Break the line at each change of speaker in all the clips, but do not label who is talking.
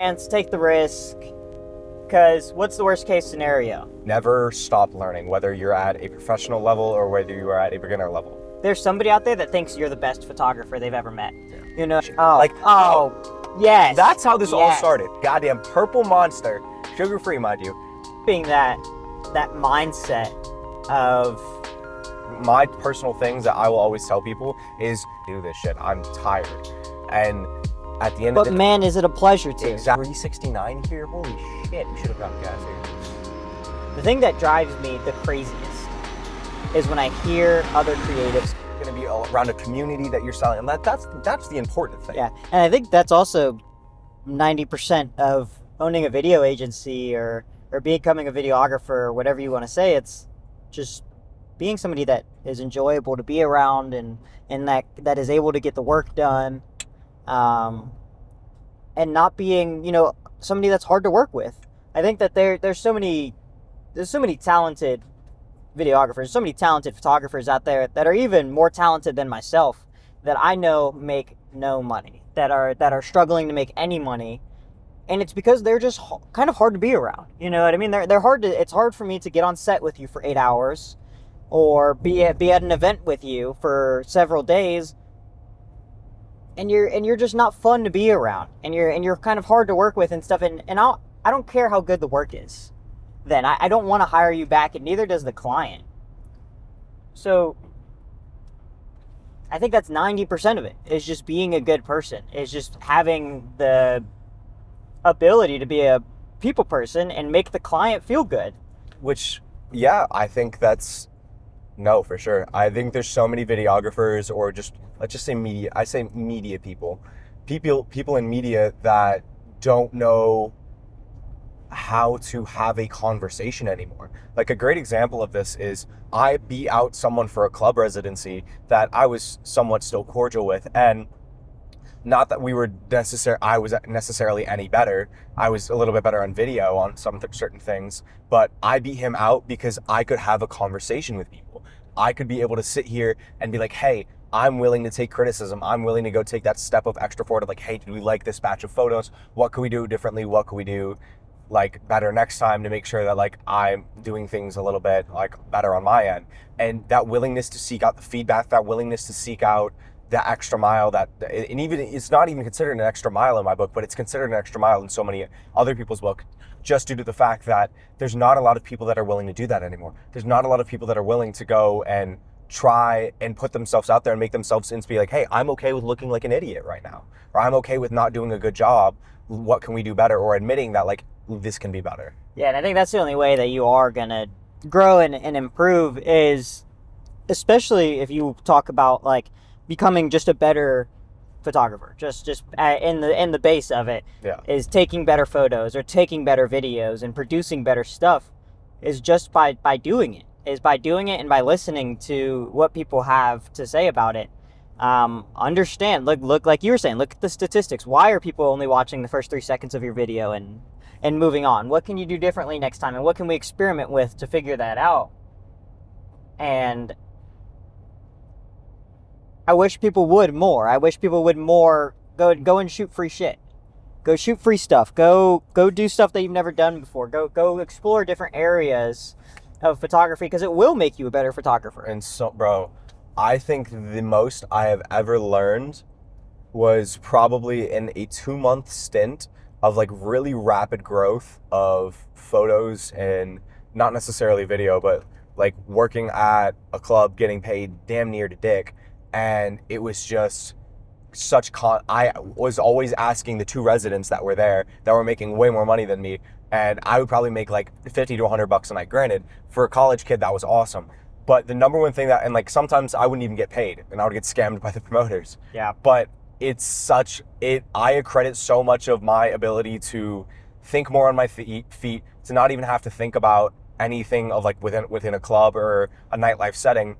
chance, take the risk, because what's the worst case scenario?
Never stop learning, whether you're at a professional level or whether you are at a beginner level.
There's somebody out there that thinks you're the best photographer they've ever met.
Yeah.
You know?
Yes. That's how this all
Yes.
started. Goddamn Purple Monster, sugar-free, mind you.
Being that mindset of...
My personal things that I will always tell people is, do this shit. I'm tired. And at the end of the day...
But man, is it a pleasure to.
Exactly. 369 here? Holy shit, we should have gotten gas here.
The thing that drives me the craziest is when I hear other creatives...
Going to be around a community that you're selling. And that's the important thing.
Yeah, and I think that's also 90% of owning a video agency or becoming a videographer or whatever you want to say. It's just being somebody that is enjoyable to be around and that is able to get the work done, and not being, somebody that's hard to work with. I think that there's so many talented videographers, so many talented photographers out there that are even more talented than myself that I know make no money, that are struggling to make any money, and it's because they're just kind of hard to be around. You know what I mean? They're hard to. It's hard for me to get on set with you for 8 hours, or be at an event with you for several days, and you're just not fun to be around, and you're kind of hard to work with and stuff. And I don't care how good the work is. Then I don't want to hire you back, and neither does the client. So I think that's 90% of it, is just being a good person, is just having the ability to be a people person and make the client feel good.
Which, yeah, I think no, for sure. I think there's so many videographers, or just, let's just say media. I say media people in media that don't know how to have a conversation anymore. Like, a great example of this is I beat out someone for a club residency that I was somewhat still cordial with, and not that I was necessarily any better. I was a little bit better on video on some certain things, but I beat him out because I could have a conversation with people. I could be able to sit here and be like, hey, I'm willing to take criticism. I'm willing to go take that step of extra forward of like, hey, did we like this batch of photos? What could we do differently? What could we do better next time to make sure that I'm doing things a little bit better on my end? And that willingness to seek out the feedback, that willingness to seek out the extra mile, and even it's not even considered an extra mile in my book, but it's considered an extra mile in so many other people's book, just due to the fact that there's not a lot of people that are willing to do that anymore. There's not a lot of people that are willing to go and try and put themselves out there and make themselves be like, hey, I'm okay with looking like an idiot right now, or I'm okay with not doing a good job. What can we do better? Or admitting that this can be better.
Yeah, and I think that's the only way that you are going to grow and improve, is especially if you talk about becoming just a better photographer, just in the base of it.
Yeah.
Is taking better photos or taking better videos and producing better stuff, is just by doing it, and by listening to what people have to say about it. Understand, look, like you were saying, look at the statistics. Why are people only watching the first 3 seconds of your video and moving on? What can you do differently next time? And what can we experiment with to figure that out? And I wish people would more. Go and shoot free shit. Go shoot free stuff. Go do stuff that you've never done before. Go explore different areas of photography, because it will make you a better photographer.
And so, bro, I think the most I have ever learned was probably in a 2-month stint of really rapid growth of photos, and not necessarily video, but working at a club, getting paid damn near to dick. And it was just I was always asking the 2 residents that were there that were making way more money than me, and I would probably make $50 to $100 a night. Granted, for a college kid, that was awesome. But the number one thing and sometimes I wouldn't even get paid, and I would get scammed by the promoters.
Yeah.
But I accredit so much of my ability to think more on my feet, to not even have to think about anything of within a club or a nightlife setting.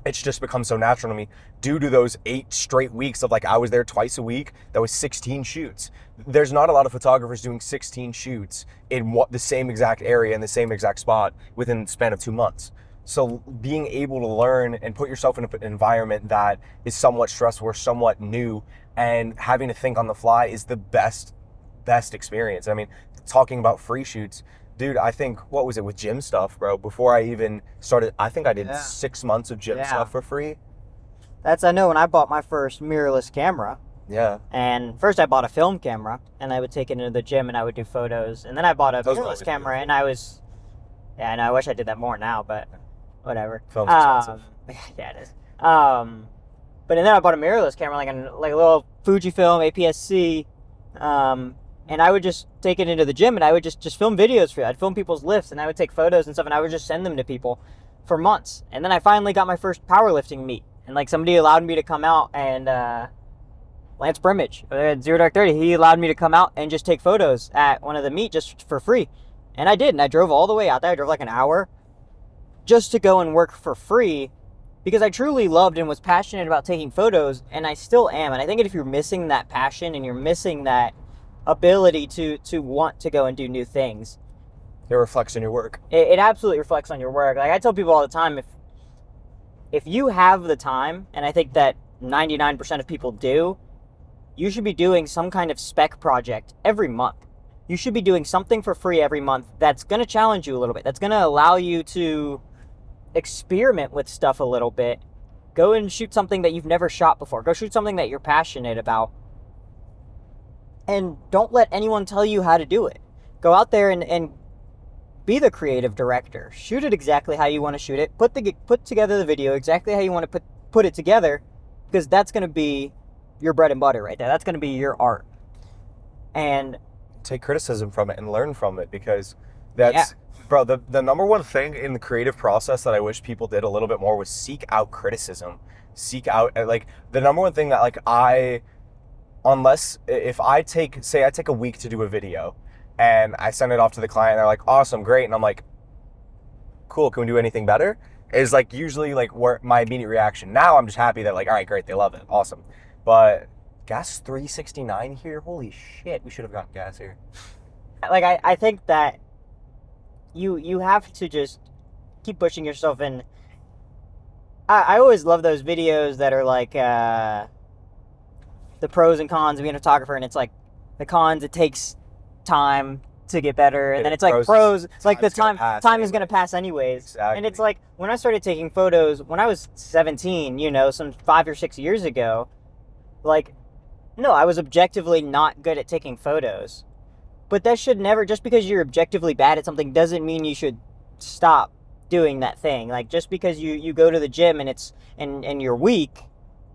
It's just become so natural to me due to those 8 straight weeks of I was there twice a week. That was 16 shoots. There's not a lot of photographers doing 16 shoots in the same exact area in the same exact spot within the span of 2 months. So being able to learn and put yourself in an environment that is somewhat stressful or somewhat new, and having to think on the fly, is the best best experience. I mean, talking about free shoots, dude, I think, what was it with gym stuff, bro? Before I even started, I think I did 6 months of gym stuff for free.
I know when I bought my first mirrorless camera.
Yeah.
And first I bought a film camera, and I would take it into the gym, and I would do photos. And then I bought a mirrorless camera, and I was, and I wish I did that more now, but whatever.
Film's expensive.
Yeah, it is. But then I bought a mirrorless camera, like a little Fujifilm APS-C, and I would just take it into the gym, and I would just film videos for it. I'd film people's lifts, and I would take photos and stuff, and I would just send them to people for months. And then I finally got my first powerlifting meet, and like somebody allowed me to come out, and Lance Brimage at Zero Dark 30, he allowed me to come out and just take photos at one of the meet just for free. And I did, and I drove all the way out there. I drove like an hour just to go and work for free, because I truly loved and was passionate about taking photos, and I still am. And I think if you're missing that passion and you're missing that ability to want to go and do new things,
it reflects on your work.
It absolutely reflects on your work. Like I tell people all the time, if you have the time, and I think that 99% of people do, you should be doing some kind of spec project every month. You should be doing something for free every month that's going to challenge you a little bit. That's going to allow you to experiment with stuff a little bit. Go and shoot something that you've never shot before. Go shoot something that you're passionate about. And don't let anyone tell you how to do it. Go out there and be the creative director. Shoot it exactly how you want to shoot it. Put together the video exactly how you want to put it together, because that's going to be your bread and butter right there. That's going to be your art. And
take criticism from it and learn from it, because that's bro, the number one thing in the creative process that I wish people did a little bit more was seek out criticism. Seek out, like, the number one thing that, like, if I take a week to do a video and I send it off to the client and they're like, awesome, great, and I'm like, cool, can we do anything better? Is like usually like where my immediate reaction. Now I'm just happy that, like, all right, great, they love it, awesome. But gas 369 here, holy shit, we should have gotten gas here.
Like I think that you have to just keep pushing yourself, and I always love those videos that are like the pros and cons of being a photographer, and it's like the cons, it takes time to get better, and then it's like pros, like the time is going to pass anyways.
Exactly.
And it's like when I started taking photos when I was 17, some 5 or 6 years ago, like, no, I was objectively not good at taking photos. But that should never, just because you're objectively bad at something doesn't mean you should stop doing that thing. Like, just because you go to the gym and you're weak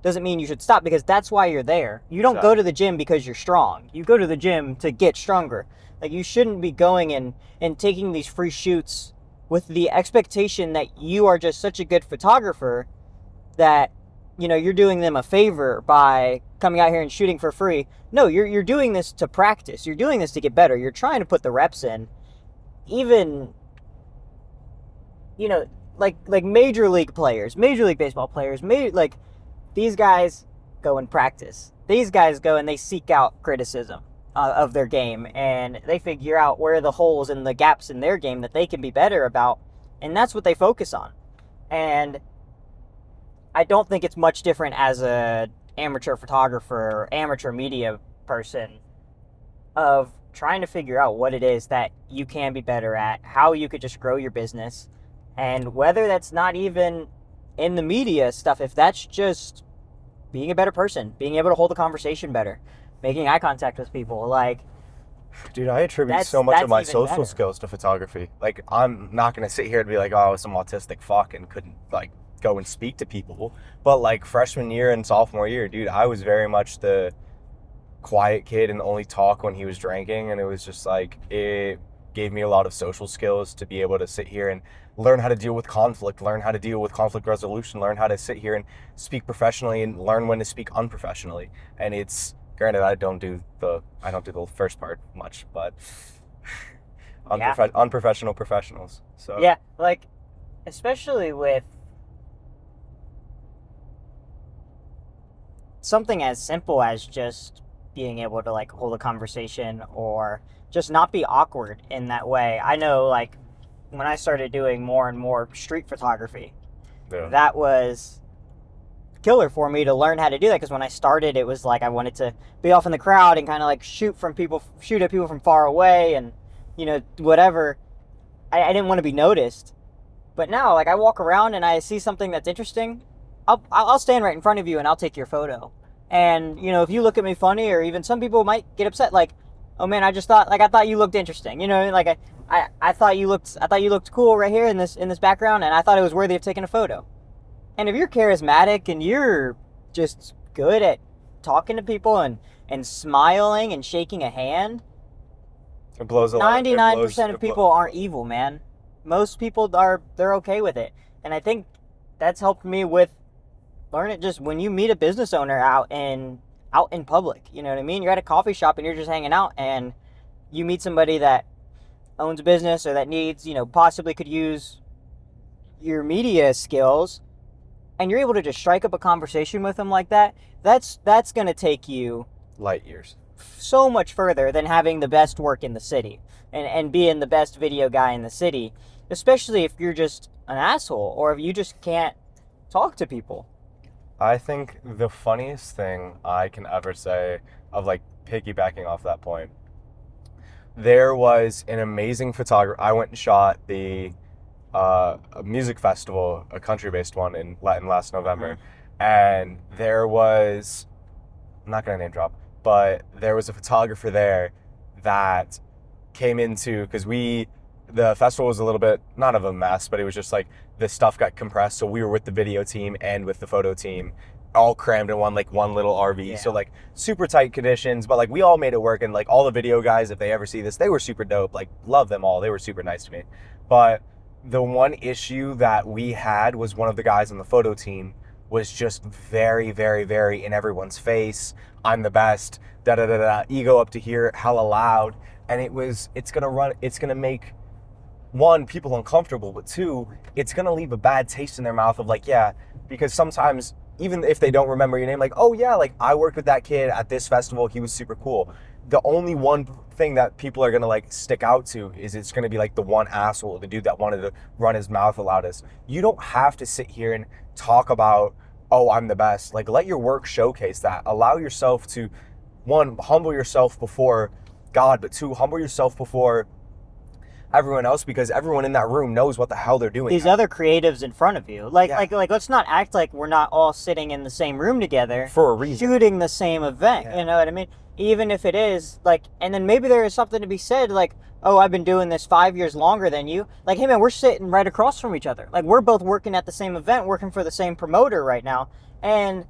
doesn't mean you should stop, because that's why you're there. You don't go to the gym because you're strong. You go to the gym to get stronger. Like, you shouldn't be going and taking these free shoots with the expectation that you are just such a good photographer that, you're doing them a favor by coming out here and shooting for free. No, you're doing this to practice. You're doing this to get better. You're trying to put the reps in. Even, like major league players, major league baseball players, like, these guys go and practice. These guys go and they seek out criticism of their game, and they figure out where are the holes and the gaps in their game that they can be better about, and that's what they focus on. And I don't think it's much different as a amateur photographer or amateur media person of trying to figure out what it is that you can be better at, how you could just grow your business, and whether that's not even in the media stuff, if that's just being a better person, being able to hold a conversation better, making eye contact with people. Like,
dude, I attribute so much of my social skills to photography. Like, I'm not going to sit here and be like, oh, I was some autistic fuck and couldn't, like, go and speak to people. But, like, freshman year and sophomore year, dude, I was very much the quiet kid and only talk when he was drinking. And it was just, like, it gave me a lot of social skills to be able to sit here and learn how to deal with conflict, learn how to deal with conflict resolution, learn how to sit here and speak professionally and learn when to speak unprofessionally. And it's, granted, I don't do the first part much, but unprofessional professionals. So
yeah, like, especially with something as simple as just being able to, like, hold a conversation or just not be awkward in that way. I know, like, when I started doing more and more street photography, that was killer for me to learn how to do that, because when I started, it was like I wanted to be off in the crowd and kind of like shoot at people from far away, and whatever. I didn't want to be noticed. But now, like, I walk around and I see something that's interesting, I'll stand right in front of you and I'll take your photo. And if you look at me funny, or even some people might get upset, like, oh man, I thought you looked interesting, like I thought you looked cool right here in this background, and I thought it was worthy of taking a photo. And if you're charismatic and you're just good at talking to people and smiling and shaking a hand,
it blows a lot.
99% of people aren't evil, man. Most people they're okay with it. And I think that's helped me with learning, just when you meet a business owner out in public, you know what I mean? You're at a coffee shop and you're just hanging out, and you meet somebody that owns a business or that needs, possibly could use your media skills, and you're able to just strike up a conversation with them like that. That's going to take you
light years,
so much further than having the best work in the city and being the best video guy in the city, especially if you're just an asshole or if you just can't talk to people.
I think the funniest thing I can ever say, of like piggybacking off that point, there was an amazing photographer. I went and shot a music festival, a country-based one in last November, and there was, I'm not going to name drop, but there was a photographer there that came into, because the festival was a little bit, not of a mess, but it was just like the stuff got compressed. So we were with the video team and with the photo team, all crammed in one little RV. Yeah. So like super tight conditions, but like we all made it work. And like all the video guys, if they ever see this, they were super dope. Like love them all. They were super nice to me. But the one issue that we had was one of the guys on the photo team was just very, very, very in everyone's face. I'm the best, ego up to here, hella loud. And it's gonna make, one, people uncomfortable, but two, it's gonna leave a bad taste in their mouth of like, yeah, because sometimes even if they don't remember your name, like, oh yeah, like I worked with that kid at this festival, he was super cool. The only one thing that people are gonna like stick out to is it's gonna be like the one asshole, the dude that wanted to run his mouth the loudest. You don't have to sit here and talk about, oh, I'm the best. Like, let your work showcase that. Allow yourself to, one, humble yourself before God, but two, humble yourself before everyone else, because everyone in that room knows what the hell they're doing.
These other creatives in front of you. Like let's not act like we're not all sitting in the same room together
for a reason,
shooting the same event. Yeah. You know what I mean? Even if it is like, and then maybe there is something to be said like, oh, I've been doing this 5 years longer than you. Like, hey man, we're sitting right across from each other. Like, we're both working at the same event, working for the same promoter right now. And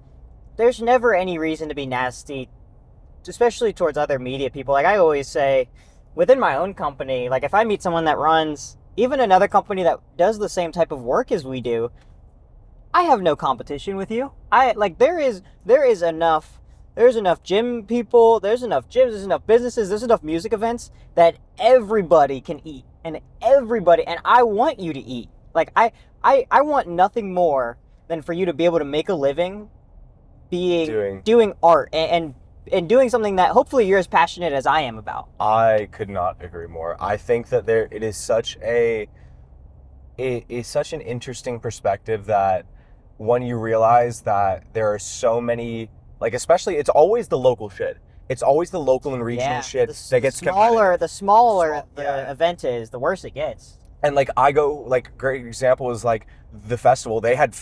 there's never any reason to be nasty, especially towards other media people. Like I always say, within my own company, like if I meet someone that runs even another company that does the same type of work as we do, I have no competition with you. There's enough gym people, there's enough gyms, there's enough businesses, there's enough music events that everybody can eat, and I want you to eat. Like I want nothing more than for you to be able to make a living doing art and doing something that hopefully you're as passionate as I am about.
I could not agree more. I think that it is such an interesting perspective that when you realize that there are so many, like, especially, it's always the local shit. It's always the local and regional shit that gets
smaller. The smaller the event is, the worse it gets.
And like great example is like the festival. They had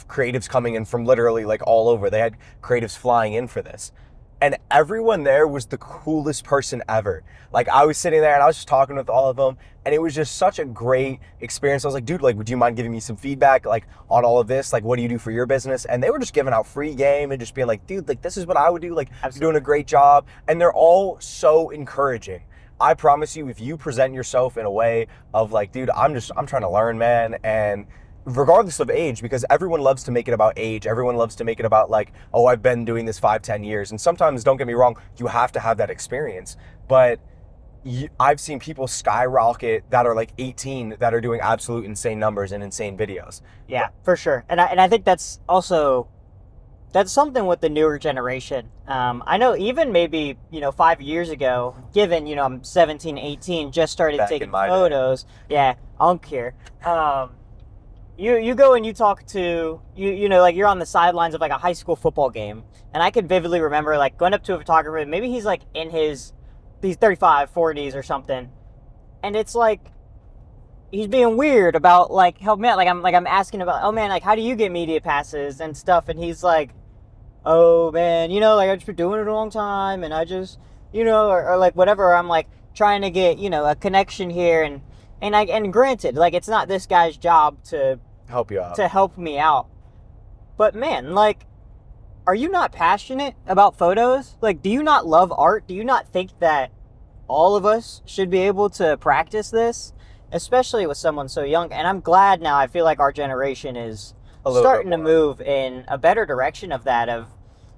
creatives coming in from literally like all over. They had creatives flying in for this. And everyone there was the coolest person ever. Like, I was sitting there and I was just talking with all of them, and it was just such a great experience. I was like, dude, like, would you mind giving me some feedback, like, on all of this? Like, what do you do for your business? And they were just giving out free game and just being like, dude, like, this is what I would do. Like, Absolutely. You're doing a great job. And they're all so encouraging. I promise you, if you present yourself in a way of like, dude, I'm trying to learn, man, and regardless of age, because everyone loves to make it about age. Everyone loves to make it about like, oh, I've been doing this 5-10 years. And sometimes, don't get me wrong, you have to have that experience. But I've seen people skyrocket that are like 18 that are doing absolute insane numbers and insane videos.
Yeah, for sure. And I think that's something with the newer generation. I know even maybe, 5 years ago, given, I'm 17, 18, just started taking photos. Yeah, unk here. you go and you talk to you know, like you're on the sidelines of like a high school football game, and I could vividly remember like going up to a photographer. Maybe he's like in these 35, 40s or something, and it's like he's being weird about like help me out. I'm asking about, oh man, like how do you get media passes and stuff, and he's like, oh man, you know, like I've just been doing it a long time, and I just, you know, or like whatever. I'm like trying to get, you know, a connection here, and granted, like it's not this guy's job to
Help you out.
to help me out, but man, like, are you not passionate about photos? Like, do you not love art? Do you not think that all of us should be able to practice this, especially with someone so young? And I'm glad now. I feel like our generation is starting to move in a better direction of that, of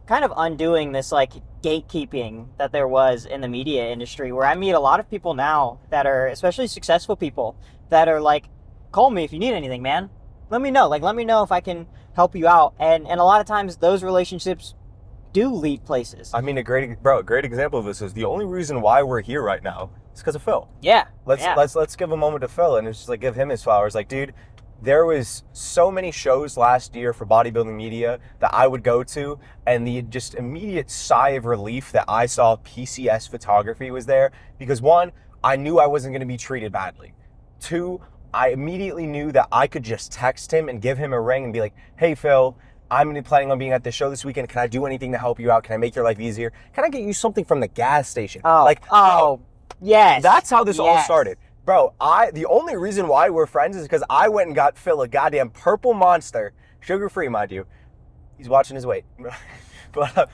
kind of undoing this like gatekeeping that there was in the media industry, where I meet a lot of people now that are, especially successful people, that are like, call me if you need anything, man. Let me know. Like, let me know if I can help you out. And a lot of times those relationships do lead places.
I mean, a great example of this is the only reason why we're here right now is because of Phil.
Yeah.
Let's give a moment to Phil and just like give him his flowers. Like, dude, there was so many shows last year for bodybuilding media that I would go to, and the just immediate sigh of relief that I saw PCS photography was there, because one, I knew I wasn't going to be treated badly. Two, I immediately knew that I could just text him and give him a ring and be like, hey Phil, I'm planning on being at the show this weekend. Can I do anything to help you out? Can I make your life easier? Can I get you something from the gas station?
Yes.
That's how this all started. Bro, the only reason why we're friends is because I went and got Phil a goddamn purple Monster, sugar-free, mind you. He's watching his weight. But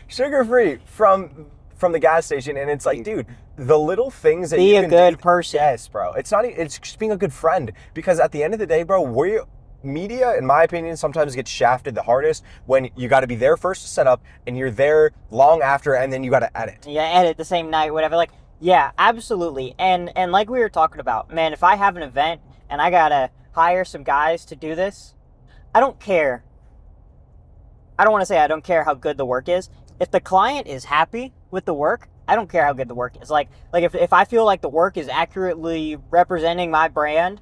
sugar-free from the gas station, and it's like, dude, the little things that you can
be a good person.
Yes, bro. It's just being a good friend, because at the end of the day, bro, media, in my opinion, sometimes gets shafted the hardest when you got to be there first to set up, and you're there long after, and then you got to edit.
Yeah, edit the same night, whatever. Like, yeah, absolutely. And like we were talking about, man, if I have an event and I gotta hire some guys to do this, I don't care. I don't want to say I don't care how good the work is. If the client is happy with the work, I don't care how good the work is. Like if I feel like the work is accurately representing my brand,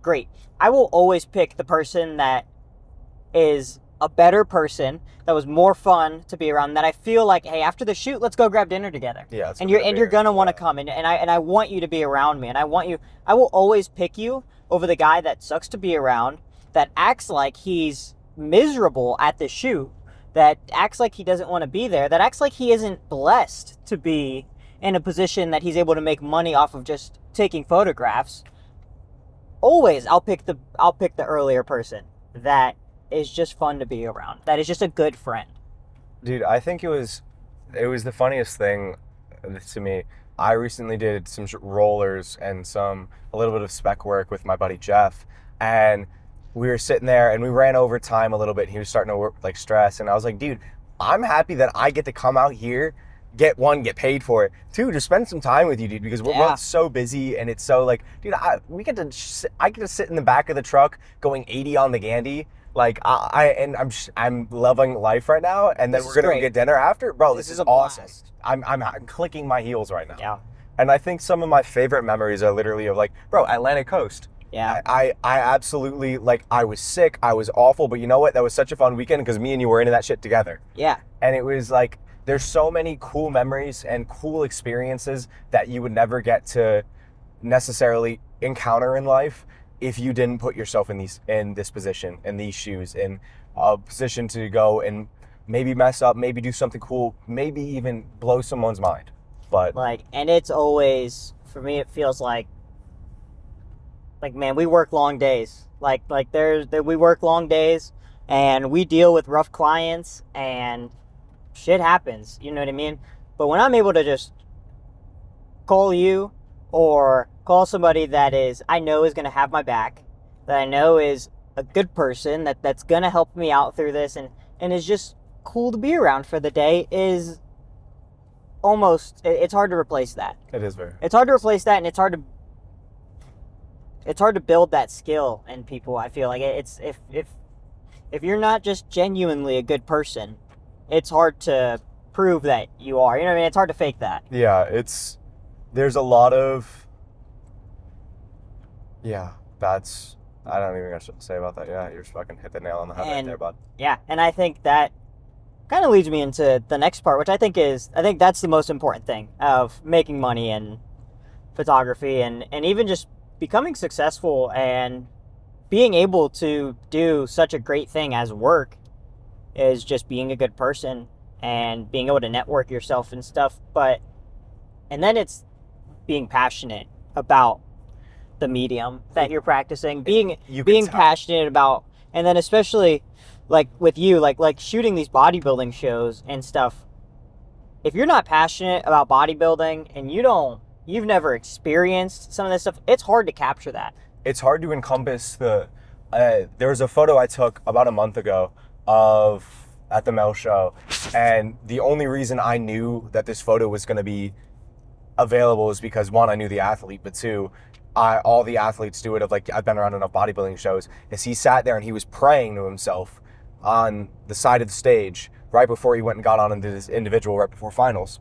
great. I will always pick the person that is a better person, that was more fun to be around, that I feel like, hey, after the shoot, let's go grab dinner together.
Yeah,
and you're gonna want to come, and I want you to be around me, and I will always pick you over the guy that sucks to be around, that acts like he's miserable at the shoot, that acts like he doesn't want to be there, that acts like he isn't blessed to be in a position that he's able to make money off of just taking photographs. Always, I'll pick the earlier person that is just fun to be around, that is just a good friend.
Dude, I think it was the funniest thing to me. I recently did some rollers and a little bit of spec work with my buddy Jeff, and we were sitting there and we ran over time a little bit. He was starting to work like stress, and I was like, dude, I'm happy that I get to come out here, get paid for it. Two, to spend some time with you, dude, because we're both so busy, and it's so like, dude, I get to sit in the back of the truck going 80 on the Gandy. Like I'm loving life right now, and then we're gonna get dinner after, bro. This is awesome. I'm clicking my heels right now.
Yeah.
And I think some of my favorite memories are literally of like, bro, Atlantic Coast.
Yeah.
I absolutely, like, I was sick, I was awful, but you know what? That was such a fun weekend because me and you were into that shit together.
Yeah.
And it was like, there's so many cool memories and cool experiences that you would never get to necessarily encounter in life if you didn't put yourself in this position, in these shoes, in a position to go and maybe mess up, maybe do something cool, maybe even blow someone's mind. But
like, and it's always, for me, it feels like man, we work long days. We work long days, and we deal with rough clients, and shit happens. You know what I mean? But when I'm able to just call you or call somebody that I know is going to have my back, that I know is a good person, that's going to help me out through this, and is just cool to be around for the day, is almost, it's hard to replace that.
it is very.
It's hard to replace that, and it's hard to build that skill in people. I feel like it's, if you're not just genuinely a good person, it's hard to prove that you are. You know what I mean? It's hard to fake that.
Yeah, there's a lot of, that's I don't even know what to say about that. Yeah, you're just fucking hit the nail on the head right there, bud.
Yeah, and I think that kind of leads me into the next part, which I think that's the most important thing of making money in photography, and even just becoming successful and being able to do such a great thing as work is just being a good person and being able to network yourself and stuff. And then it's being passionate about the medium that you're practicing, being passionate about, and then especially like with you, like shooting these bodybuilding shows and stuff. If you're not passionate about bodybuilding and you've never experienced some of this stuff, it's hard to capture that.
It's hard to encompass the. There was a photo I took about a month ago at the Mel show, and the only reason I knew that this photo was going to be available is because, one, I knew the athlete, but two, all the athletes do it. I've been around enough bodybuilding shows. Is he sat there and he was praying to himself on the side of the stage right before he went and got on into this individual right before finals,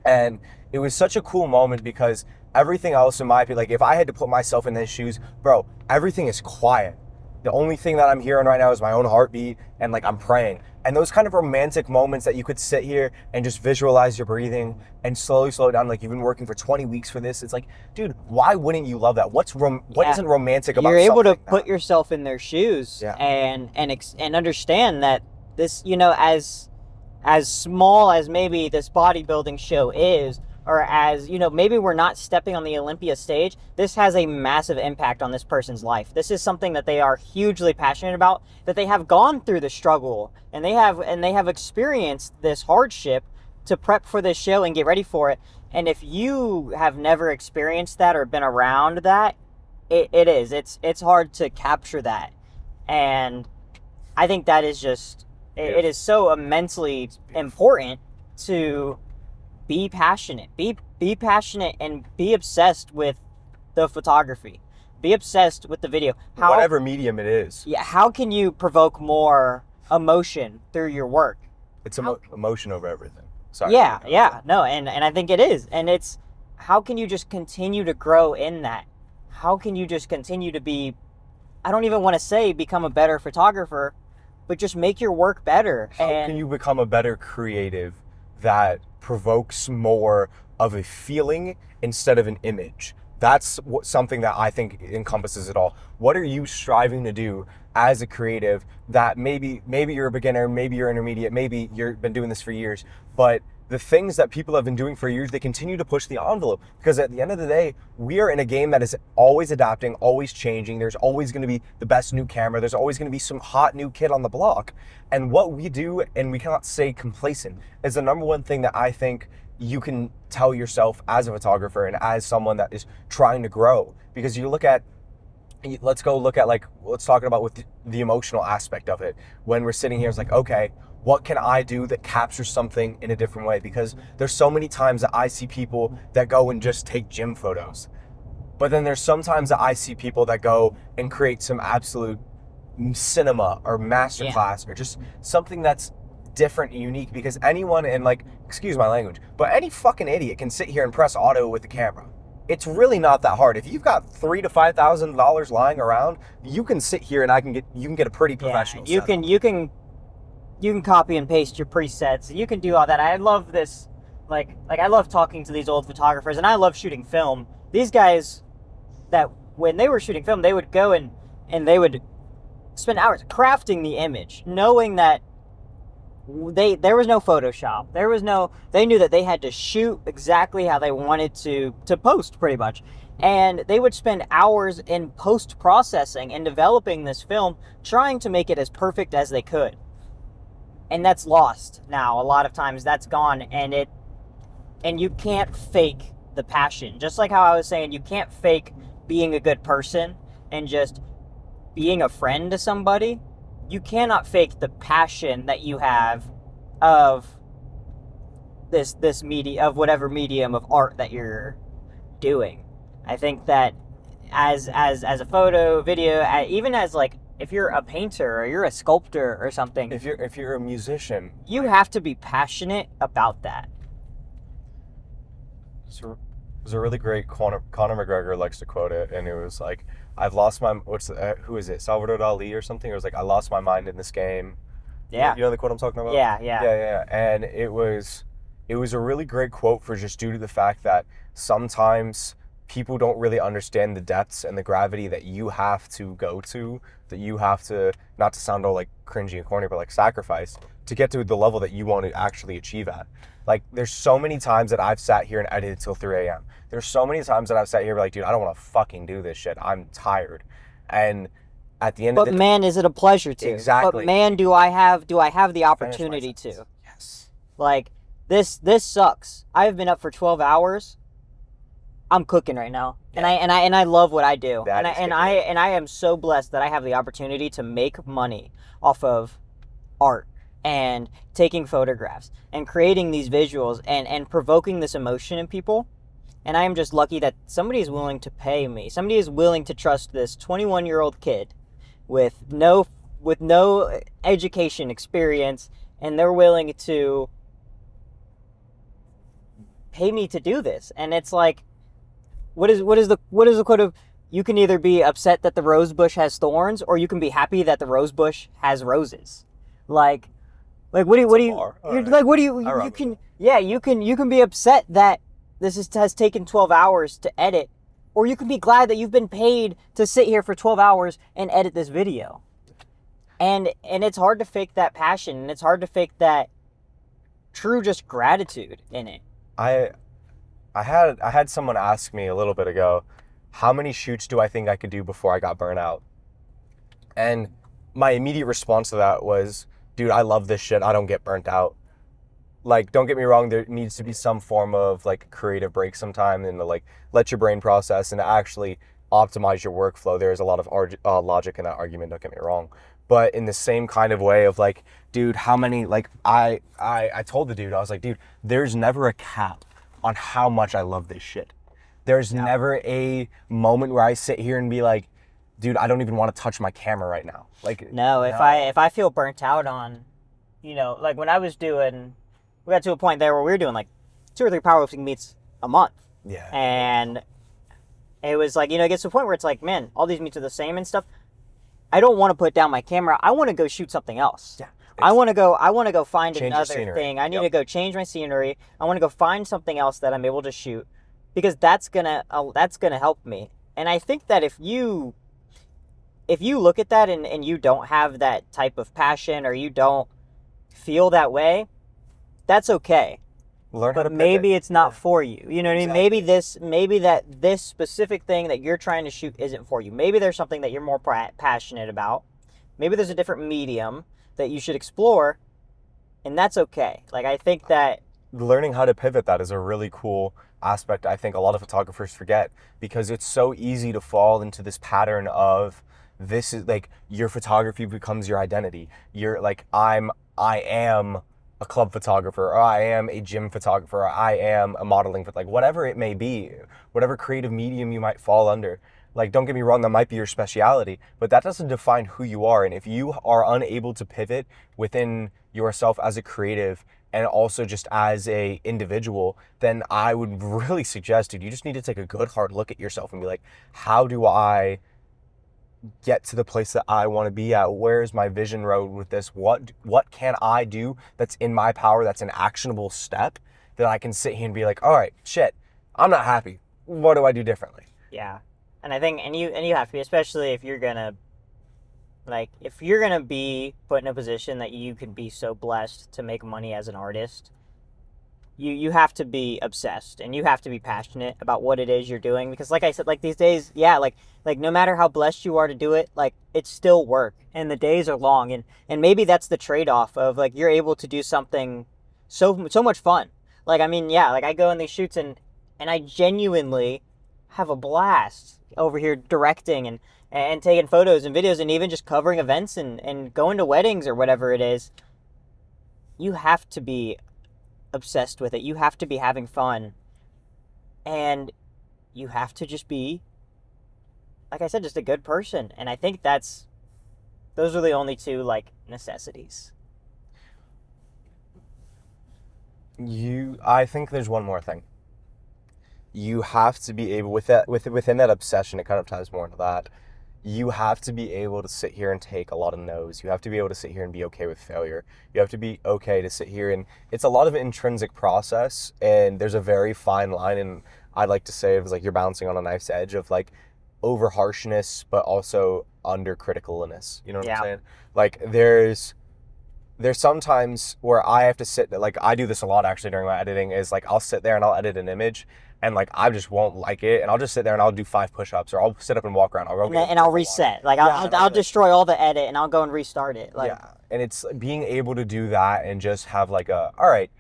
and it was such a cool moment because everything else in my opinion, like if I had to put myself in his shoes, bro, everything is quiet. The only thing that I'm hearing right now is my own heartbeat and like I'm praying. And those kind of romantic moments that you could sit here and just visualize your breathing and slowly slow down. Like you've been working for 20 weeks for this. It's like, dude, why wouldn't you love that? What isn't romantic about
You're able to
like
put yourself in their shoes and understand that this, as small as maybe this bodybuilding show is, or as, maybe we're not stepping on the Olympia stage, this has a massive impact on this person's life. This is something that they are hugely passionate about, that they have gone through the struggle, and they have experienced this hardship to prep for this show and get ready for it. And if you have never experienced that or been around that, it's hard to capture that. And I think that is just, it is so immensely important to be passionate, be passionate, and be obsessed with the photography. Be obsessed with the video.
Whatever medium it is.
Yeah. How can you provoke more emotion through your work?
It's emotion over everything. Sorry.
Yeah. No, and I think it is. And it's, how can you just continue to grow in that? How can you just continue to be, I don't even want to say become a better photographer, but just make your work better.
How can you become a better creative that provokes more of a feeling instead of an image? That's something that I think encompasses it all. What are you striving to do as a creative that maybe you're a beginner, maybe you're intermediate, maybe you've been doing this for years, but the things that people have been doing for years, they continue to push the envelope, because at the end of the day, we are in a game that is always adapting, always changing. There's always going to be the best new camera. There's always going to be some hot new kid on the block. And what we do, and we cannot say complacent, is the number one thing that I think you can tell yourself as a photographer and as someone that is trying to grow. Because you look at, let's talk about with the emotional aspect of it. When we're sitting here, it's like, okay, what can I do that captures something in a different way? Because there's so many times that I see people that go and just take gym photos. But then there's sometimes that I see people that go and create some absolute cinema or masterclass or just something that's different and unique, because anyone, and like, excuse my language, but any fucking idiot can sit here and press auto with the camera. It's really not that hard. If you've got $3,000 to $5,000 lying around, you can sit here and you can get a pretty professional setup.
You can copy and paste your presets. You can do all that. I love this, like I love talking to these old photographers, and I love shooting film. These guys, that when they were shooting film, they would go and they would spend hours crafting the image, knowing that there was no Photoshop. They knew that they had to shoot exactly how they wanted to post, pretty much. And they would spend hours in post-processing and developing this film, trying to make it as perfect as they could. And that's lost now. A lot of times that's gone, and you can't fake the passion. Just like how I was saying, you can't fake being a good person and just being a friend to somebody. You cannot fake the passion that you have of this media, of whatever medium of art that you're doing. I think that as a photo, video, even as like, if you're a painter or you're a sculptor or something,
if you're a musician,
you have to be passionate about that.
So There's a really great Conor McGregor likes to quote it, and it was like, "I've lost my who is it? Salvador Dali or something?" It was like, "I lost my mind in this game."
Yeah.
You know the quote I'm talking about?
Yeah, yeah.
Yeah. And it was a really great quote for just due to the fact that sometimes people don't really understand the depths and the gravity that you have to go to, that you have to, not to sound all like cringy and corny, but like sacrifice to get to the level that you want to actually achieve at. Like, there's so many times that I've sat here and edited till 3 a.m. There's so many times that I've sat here and be like, dude, I don't want to fucking do this shit. I'm tired. And at the end of
But
the
man, is it a pleasure to?
Exactly.
But man, do I have the
Finish my
opportunity
sentence.
to?
Yes.
Like, this sucks. I've been up for 12 hours. I'm cooking right now,
Yeah.
and I love what I do,
That
and
is
I am so blessed that I have the opportunity to make money off of art and taking photographs and creating these visuals and provoking this emotion in people. And I am just lucky that somebody is willing to pay me. Somebody is willing to trust this 21-year-old kid with no education experience, and they're willing to pay me to do this. And it's like, what is the quote of, you can either be upset that the rose bush has thorns, or you can be happy that the rose bush has roses. Like what do you
bar.
you're,
Alright.
like what do you
I rock
you
with
can yeah, you can be upset that has taken 12 hours to edit, or you can be glad that you've been paid to sit here for 12 hours and edit this video. And it's hard to fake that passion, and it's hard to fake that true just gratitude in it.
I had someone ask me a little bit ago, how many shoots do I think I could do before I got burnt out? And my immediate response to that was, dude, I love this shit. I don't get burnt out. Like, don't get me wrong, there needs to be some form of like creative break sometime, and to like let your brain process and to actually optimize your workflow. There's a lot of logic in that argument, don't get me wrong. But in the same kind of way of like, dude, how many, like, I told the dude, I was like, dude, there's never a cap on how much I love this shit. There's never a moment where I sit here and be like, dude, I don't even want to touch my camera right now. Like,
No, if I feel burnt out on, like when I was doing, we got to a point there where we were doing like 2 or 3 powerlifting meets a month.
Yeah.
And it was like, it gets to a point where it's like, man, all these meets are the same and stuff. I don't want to put down my camera. I want to go shoot something else.
Yeah.
I want to go find
Change your
another
scenery.
thing. I need
Yep.
to go change my scenery. I want to go find something else that I'm able to shoot, because that's gonna help me. And I think that if you look at that and you don't have that type of passion, or you don't feel that way, that's okay.
Learn how to
But
pivot.
maybe it's not for you. You know what I mean?
Exactly.
Maybe this specific thing that you're trying to shoot isn't for you. Maybe there's something that you're more passionate about. Maybe there's a different medium that you should explore, and that's okay. Like, I think that
Learning how to pivot, that is a really cool aspect I think a lot of photographers forget, because it's so easy to fall into this pattern of, this is like, your photography becomes your identity. You're like, I am a club photographer, or I am a gym photographer, or I am a modeling, like whatever it may be, whatever creative medium you might fall under. Like, don't get me wrong, that might be your speciality, but that doesn't define who you are. And if you are unable to pivot within yourself as a creative and also just as a individual, then I would really suggest, dude, you just need to take a good hard look at yourself and be like, how do I get to the place that I want to be at? Where's my vision road with this? What can I do that's in my power, that's an actionable step that I can sit here and be like, all right, shit, I'm not happy. What do I do differently?
yeah. And I think, and you have to be, especially if you're gonna be put in a position that you can be so blessed to make money as an artist, you have to be obsessed, and you have to be passionate about what it is you're doing. Because like I said, like these days, yeah, like no matter how blessed you are to do it, like, it's still work, and the days are long, and maybe that's the trade-off of, like, you're able to do something so much fun. Like, I mean, yeah, like, I go in these shoots and I genuinely have a blast over here directing and taking photos and videos, and even just covering events and going to weddings or whatever it is. You have to be obsessed with it. You have to be having fun. And you have to just be, like I said, just a good person. And I think those are the only 2, like, necessities.
I think there's one more thing. you have to be able, within that obsession, it kind of ties more into that. You have to be able to sit here and take a lot of no's. You have to be able to sit here and be okay with failure. You have to be okay to sit here, and it's a lot of intrinsic process, and there's a very fine line, and I'd like to say it was like you're bouncing on a knife's edge of like over harshness, but also under criticalness. You know what I'm saying? Like there's sometimes where I have to sit, like I do this a lot actually during my editing, is like I'll sit there and I'll edit an image and like I just won't like it, and I'll just sit there and I'll do 5 push-ups, or I'll sit up and walk around.
I'll reset. Like I'll destroy all the edit and I'll go and restart it. Like,
yeah, and it's being able to do that and just have like all right,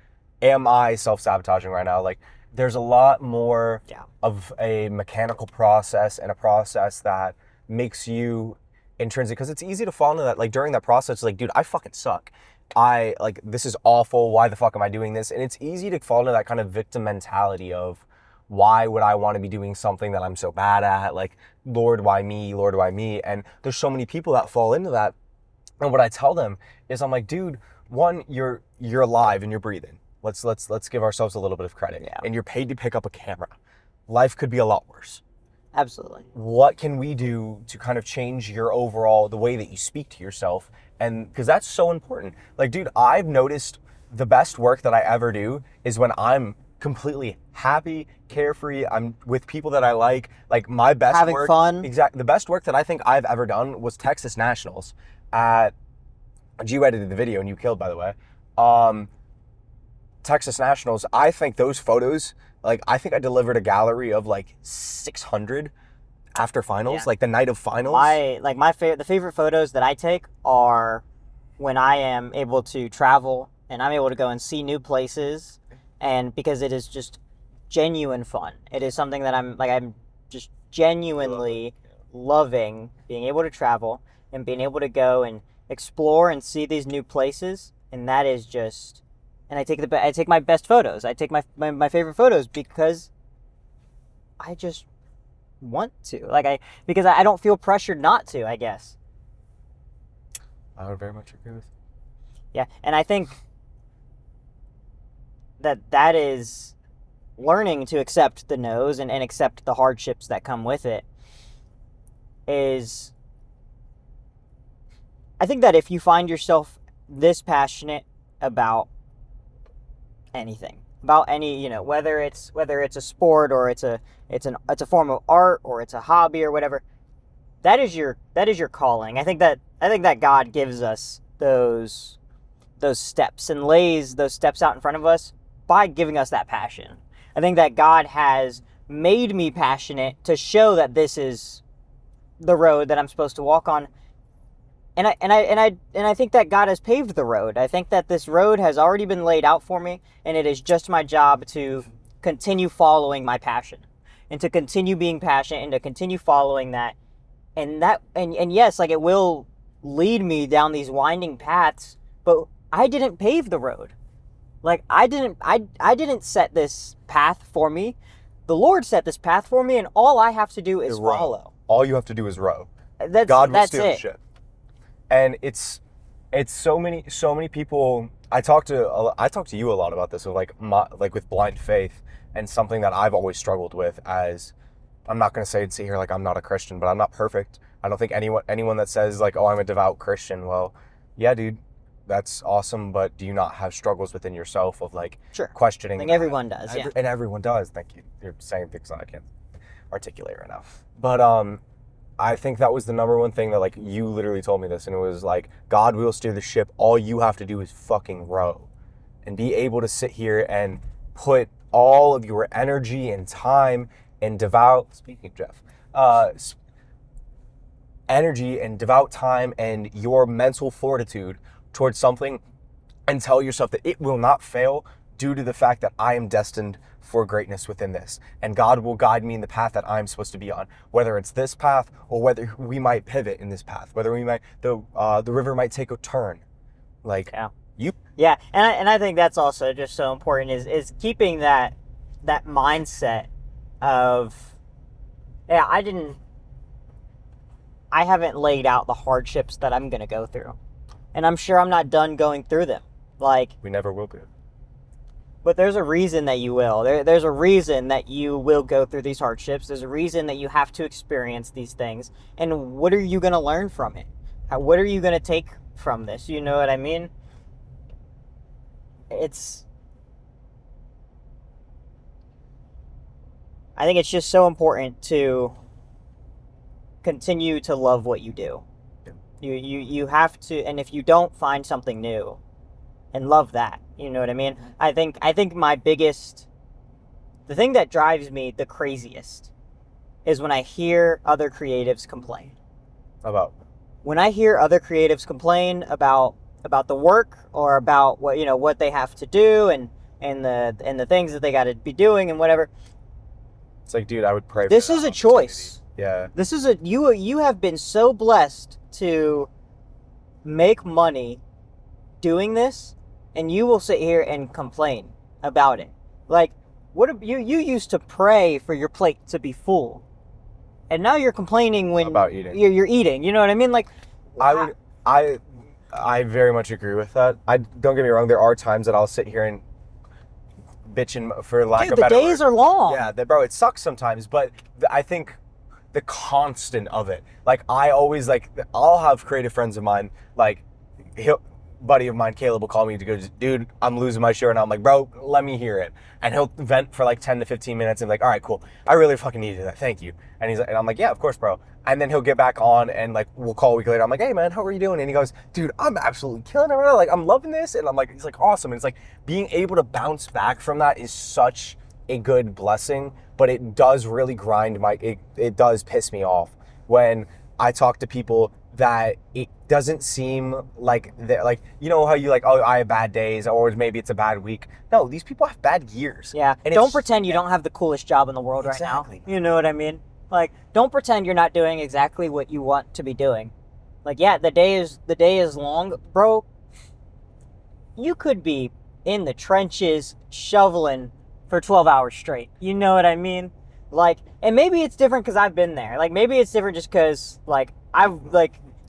am I self-sabotaging right now? Like there's a lot more of a mechanical process and a process that makes you intrinsic, because it's easy to fall into that. Like during that process, like, dude, I fucking suck. This is awful. Why the fuck am I doing this? And it's easy to fall into that kind of victim mentality of, why would I want to be doing something that I'm so bad at? Like, Lord, why me? Lord, why me? And there's so many people that fall into that. And what I tell them is, I'm like, dude, one, you're alive and you're breathing. Let's give ourselves a little bit of credit.
Yeah.
And you're paid to pick up a camera. Life could be a lot worse.
Absolutely.
What can we do to kind of change your overall, the way that you speak to yourself? And because that's so important. Like, dude, I've noticed the best work that I ever do is when I'm completely happy, carefree, I'm with people that I like my best
having
work.
Fun.
Exactly. The best work that I think I've ever done was Texas Nationals you edited the video and you killed, by the way. Texas Nationals, I think those photos, I think I delivered a gallery of 600 after finals, the night of finals.
The favorite photos that I take are when I am able to travel and I'm able to go and see new places, and because it is just genuine fun. It is something that I'm just genuinely loving, being able to travel and being able to go and explore and see these new places, and that is just. And I take my best photos. I take my favorite photos because I just want to. Because I don't feel pressured not to, I guess.
I would very much agree with you.
Yeah, and I think that is learning to accept the no's and accept the hardships that come with it. I think that if you find yourself this passionate about anything, about any, whether it's a sport or it's a form of art or it's a hobby or whatever, that is your calling. I think that God gives us those steps and lays those steps out in front of us by giving us that passion. I think that God has made me passionate to show that this is the road that I'm supposed to walk on. And I think that God has paved the road. I think that this road has already been laid out for me, and it is just my job to continue following my passion, and to continue being passionate, and to continue following that. And yes, it will lead me down these winding paths, but I didn't pave the road. I didn't set this path for me. The Lord set this path for me, and all I have to do is follow.
All you have to do is row.
God will
steer the ship. And it's so many people. I talk to you a lot about this, of with blind faith, and something that I've always struggled with. As I'm not going to sit here I'm not a Christian, but I'm not perfect. I don't think anyone that says oh, I'm a devout Christian, well, yeah, dude, that's awesome, but do you not have struggles within yourself of
sure.
questioning?
I think everyone does. Yeah,
and everyone does. Thank you. You're saying things that I can't articulate right now, but I think that was the number one thing that you literally told me this, and it was God will steer the ship. All you have to do is fucking row, and be able to sit here and put all of your energy and time and energy and devout time and your mental fortitude towards something, and tell yourself that it will not fail due to the fact that I am destined for greatness within this, and God will guide me in the path that I'm supposed to be on, whether it's this path or whether we might pivot in this path, whether we might the river might take a turn.
And I think that's also just so important is keeping that mindset of I haven't laid out the hardships that I'm gonna go through, and I'm sure I'm not done going through them.
We never will be.
But there's a reason that you will. There's a reason that you will go through these hardships. There's a reason that you have to experience these things. And what are you going to learn from it? What are you going to take from this? You know what I mean? I think it's just so important to continue to love what you do. Yeah. You have to, and if you don't, find something new and love that. You know what I mean? I think the thing that drives me the craziest is when I hear other creatives complain.
About?
When I hear other creatives complain about the work or about what they have to do and the things that they got to be doing and whatever.
It's like, dude, I would pray.
This is a choice.
Yeah.
This is you have been so blessed to make money doing this, and you will sit here and complain about it. Like, what you used to pray for your plate to be full, and now you're complaining when
about eating.
You're eating. You know what I mean? Like,
I very much agree with that. Don't get me wrong. There are times that I'll sit here and bitching for lack of better
the days
word.
are long.
Yeah, bro, it sucks sometimes, but I think the constant of it, like I always I'll have creative friends of mine, like buddy of mine, Caleb, will call me to go, dude, I'm losing my shirt, and I'm like, bro, let me hear it, and he'll vent for like 10 to 15 minutes and be like, all right, cool, I really fucking needed that, thank you, and I'm like, yeah, of course, bro, and then he'll get back on and like we'll call a week later, I'm like, hey man, how are you doing? And he goes, dude, I'm absolutely killing it right now, like I'm loving this, and I'm like, he's like, awesome, and it's like being able to bounce back from that is such a good blessing, but it does really grind it does piss me off when I talk to people that it doesn't seem like like, you know how you like, oh, I have bad days, or maybe it's a bad week. No, these people have bad years.
Yeah. And don't pretend you don't have the coolest job in the world right now. You know what I mean? Like, don't pretend you're not doing exactly what you want to be doing. Like, yeah, the day is long, bro. You could be in the trenches shoveling for 12 hours straight. You know what I mean? Like, and maybe it's different because I've been there. Like, maybe it's different just because, like,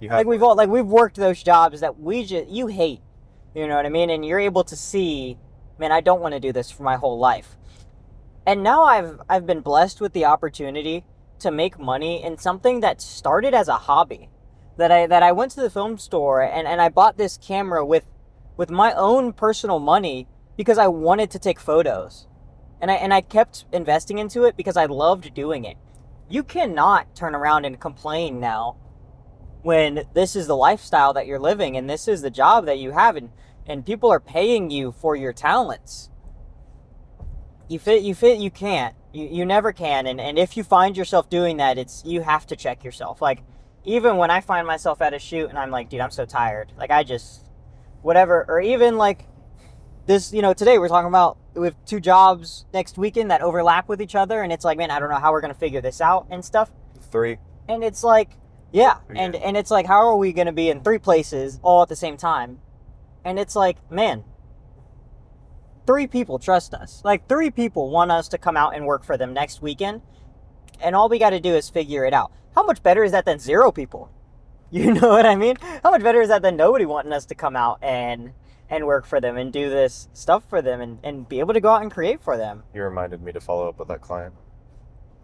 we've worked those jobs that you hate. You know what I mean? And you're able to see, man, I don't want to do this for my whole life. And now I've been blessed with the opportunity to make money in something that started as a hobby. That I went to the film store and I bought this camera with my own personal money because I wanted to take photos. And I kept investing into it because I loved doing it. You cannot turn around and complain now when this is the lifestyle that you're living and this is the job that you have and people are paying you for your talents. You can't. You never can. And if you find yourself doing that, you have to check yourself. Like, even when I find myself at a shoot and I'm like, dude, I'm so tired. Like, I just, whatever. Or even like this, today we're talking about we have 2 jobs next weekend that overlap with each other. And it's like, man, I don't know how we're going to figure this out and stuff.
3.
And it's like, yeah. And it's like, how are we going to be in 3 places all at the same time? And it's like, man, 3 people trust us. Like, 3 people want us to come out and work for them next weekend. And all we got to do is figure it out. How much better is that than 0 people? You know what I mean? How much better is that than nobody wanting us to come out and work for them and do this stuff for them and be able to go out and create for them?
You reminded me to follow up with that client.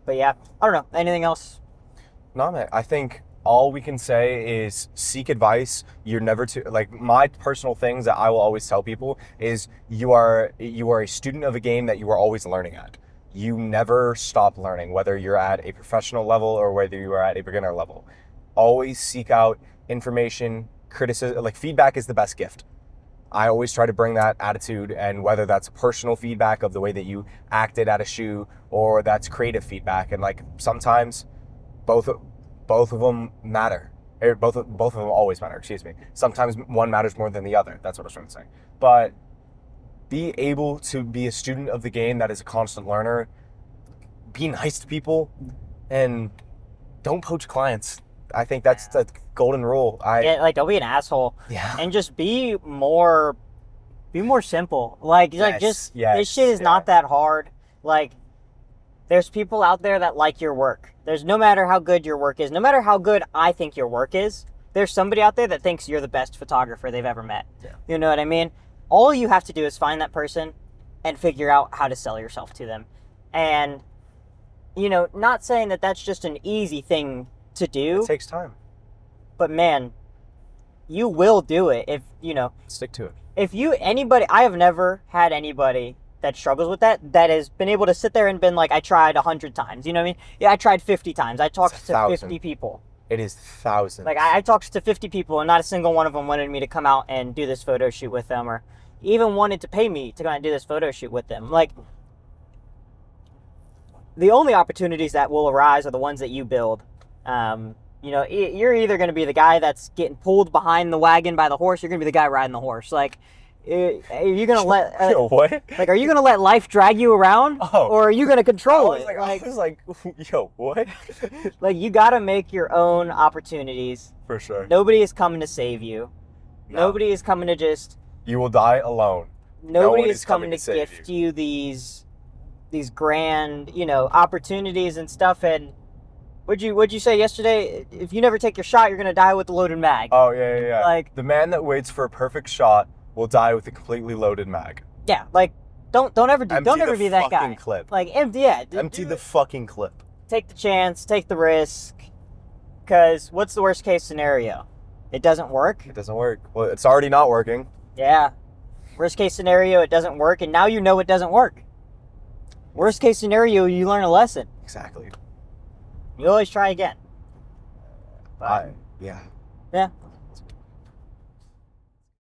But yeah, I don't know. Anything else?
No, man. I think all we can say is seek advice. You're never too, like, my personal things that I will always tell people is you are a student of a game that you are always learning at. You never stop learning, whether you're at a professional level or whether you are at a beginner level. Always seek out information, criticism, like feedback is the best gift. I always try to bring that attitude, and whether that's personal feedback of the way that you acted at a shoot or that's creative feedback. And like sometimes both of them matter. Both of them always matter, excuse me. Sometimes one matters more than the other. That's what I was trying to say. But be able to be a student of the game that is a constant learner. Be nice to people and don't poach clients. I think that's the golden rule.
Don't be an asshole.
Yeah.
And just be more simple. This shit is not that hard. Like, there's people out there that like your work. There's no matter how good your work is, no matter how good I think your work is, there's somebody out there that thinks you're the best photographer they've ever met. Yeah. You know what I mean? All you have to do is find that person and figure out how to sell yourself to them. And, you know, not saying that that's just an easy thing to do.
It takes time.
But man, you will do it if, you know.
Stick to it.
I have never had anybody that struggles with that has been able to sit there and been like, I tried 100 times. You know what I mean? Yeah, I tried 50 times. I talked to 50 people.
It is thousands.
Like, I talked to 50 people, and not a single one of them wanted me to come out and do this photo shoot with them, or even wanted to pay me to go and do this photo shoot with them. Like, the only opportunities that will arise are the ones that you build. You know, you're either going to be the guy that's getting pulled behind the wagon by the horse, you're going to be the guy riding the horse. Like, are you gonna let
what?
Like, are you gonna let life drag you around, or are you gonna control it?
I was like, yo, what?
Like, you gotta make your own opportunities.
For sure.
Nobody is coming to save you.
No.
Nobody is coming to just.
You will die alone.
Nobody is coming to gift you these grand, you know, opportunities and stuff. And what'd you say yesterday? If you never take your shot, you're gonna die with the loaded mag.
Oh yeah.
Like,
the man that waits for a perfect shot will die with a completely loaded mag.
Yeah, like, don't ever be that guy.
Clip.
Like, empty
the fucking clip.
Take the chance, take the risk. Because what's the worst case scenario? It doesn't work.
It doesn't work. Well, it's already not working.
Yeah. Worst case scenario, it doesn't work, and now you know it doesn't work. Worst case scenario, you learn a lesson.
Exactly.
You always try again.
Yeah.
Yeah.